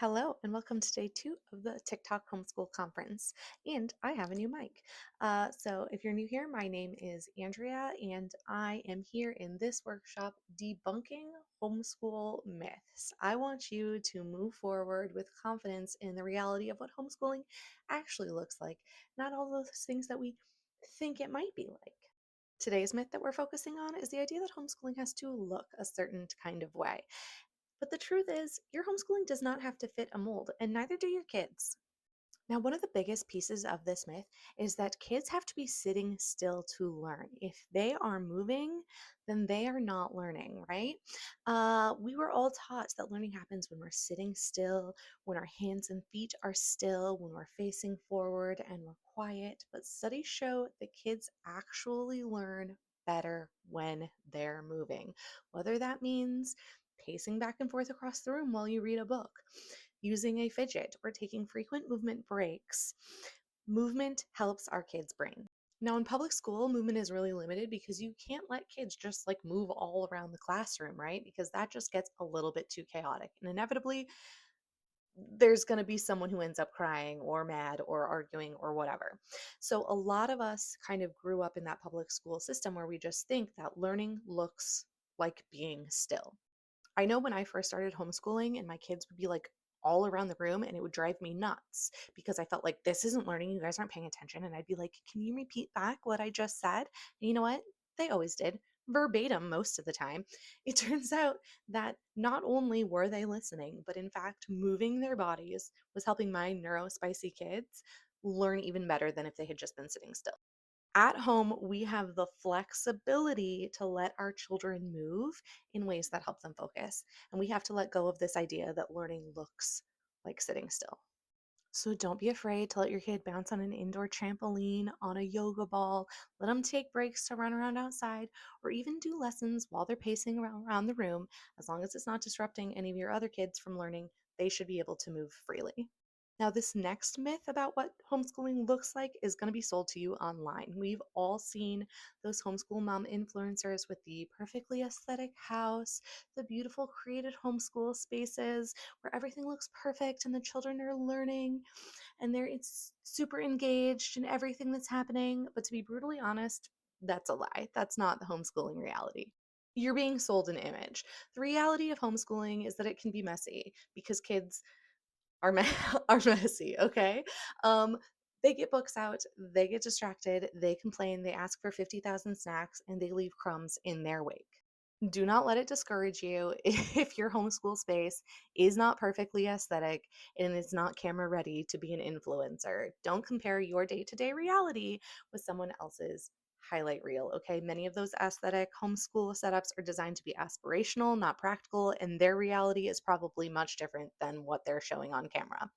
Hello, and welcome to day two of the TikTok Homeschool Conference. And I have a new mic. So, if you're new here, my name is Andrea, and I am here in this workshop debunking homeschool myths. I want you to move forward with confidence in the reality of what homeschooling actually looks like, not all those things that we think it might be like. Today's myth that we're focusing on is the idea that homeschooling has to look a certain kind of way. But the truth is, your homeschooling does not have to fit a mold, and neither do your kids. Now, one of the biggest pieces of this myth is that kids have to be sitting still to learn. If they are moving, then they are not learning, right? We were all taught that learning happens when we're sitting still, when our hands and feet are still, when we're facing forward and we're quiet. But studies show that kids actually learn better when they're moving, whether that means pacing back and forth across the room while you read a book, using a fidget, or taking frequent movement breaks. Movement helps our kids' brain. Now, in public school, movement is really limited because you can't let kids just like move all around the classroom, right? Because that just gets a little bit too chaotic. And inevitably, there's going to be someone who ends up crying or mad or arguing or whatever. So, a lot of us kind of grew up in that public school system where we just think that learning looks like being still. I know when I first started homeschooling and my kids would be like all around the room and it would drive me nuts because I felt like this isn't learning, you guys aren't paying attention. And I'd be like, can you repeat back what I just said? And you know what? They always did, verbatim most of the time. It turns out that not only were they listening, but in fact, moving their bodies was helping my neurospicy kids learn even better than if they had just been sitting still. At home, we have the flexibility to let our children move in ways that help them focus. And we have to let go of this idea that learning looks like sitting still. So don't be afraid to let your kid bounce on an indoor trampoline, on a yoga ball, let them take breaks to run around outside, or even do lessons while they're pacing around the room. As long as it's not disrupting any of your other kids from learning, they should be able to move freely. Now, this next myth about what homeschooling looks like is going to be sold to you online. We've all seen those homeschool mom influencers with the perfectly aesthetic house, the beautiful created homeschool spaces where everything looks perfect and the children are learning and they're it's super engaged in everything that's happening. But to be brutally honest, that's a lie. That's not the homeschooling reality. You're being sold an image. The reality of homeschooling is that it can be messy because kids are me are messy, okay? Um, they get books out, they get distracted, they complain, they ask for 50,000 snacks, and they leave crumbs in their wake. Do not let it discourage you if your homeschool space is not perfectly aesthetic and is not camera ready to be an influencer. Don't compare your day-to-day reality with someone else's highlight reel, okay? Many of those aesthetic homeschool setups are designed to be aspirational, not practical, and their reality is probably much different than what they're showing on camera.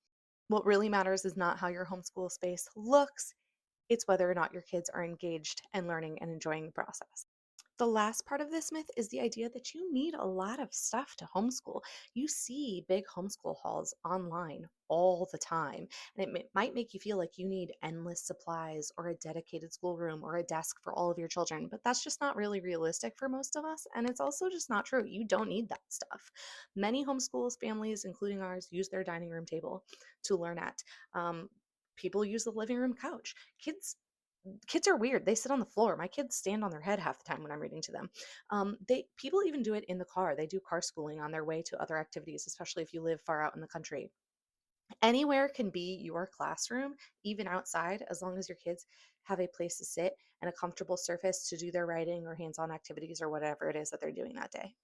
What really matters is not how your homeschool space looks, it's whether or not your kids are engaged and learning and enjoying the process. The last part of this myth is the idea that you need a lot of stuff to homeschool. You see big homeschool hauls online all the time, and might make you feel like you need endless supplies or a dedicated schoolroom or a desk for all of your children, but that's just not really realistic for most of us, and it's also just not true. You don't need that stuff. Many homeschools families, including ours, use their dining room table to learn at. People use the living room couch. Kids are weird. They sit on the floor. My kids stand on their head half the time when I'm reading to them. They people even do it in the car. They do car schooling on their way to other activities, especially if you live far out in the country. Anywhere can be your classroom, even outside, as long as your kids have a place to sit and a comfortable surface to do their writing or hands-on activities or whatever it is that they're doing that day.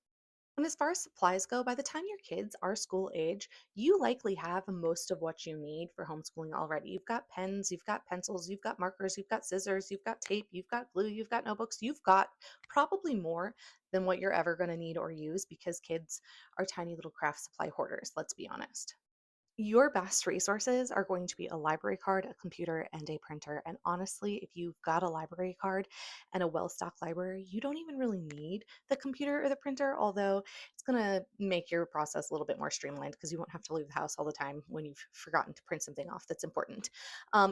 And as far as supplies go, by the time your kids are school age, you likely have most of what you need for homeschooling already. You've got pens, you've got pencils, you've got markers, you've got scissors, you've got tape, you've got glue, you've got notebooks, you've got probably more than what you're ever going to need or use because kids are tiny little craft supply hoarders, let's be honest. Your best resources are going to be a library card, a computer, and a printer. And honestly, if you've got a library card and a well stocked library, you don't even really need the computer or the printer, although it's going to make your process a little bit more streamlined because you won't have to leave the house all the time when you've forgotten to print something off that's important.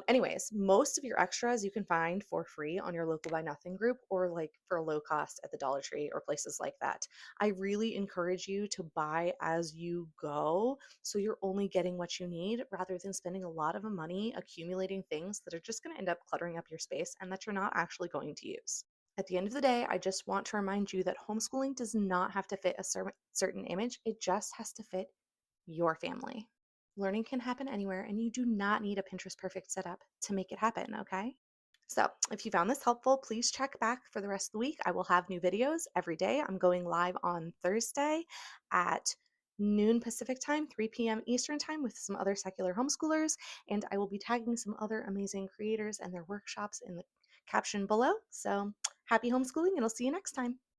Anyways, most of your extras you can find for free on your local Buy Nothing group or like for a low cost at the Dollar Tree or places like that. I really encourage you to buy as you go so you're only getting what you need rather than spending a lot of money accumulating things that are just going to end up cluttering up your space and that you're not actually going to use. At the end of the day, I just want to remind you that homeschooling does not have to fit a certain image, it just has to fit your family. Learning can happen anywhere, and you do not need a Pinterest perfect setup to make it happen, okay? So, if you found this helpful, please check back for the rest of the week. I will have new videos every day. I'm going live on Thursday at noon Pacific time, 3 p.m. Eastern time with some other secular homeschoolers. And I will be tagging some other amazing creators and their workshops in the caption below. So, happy homeschooling, and I'll see you next time.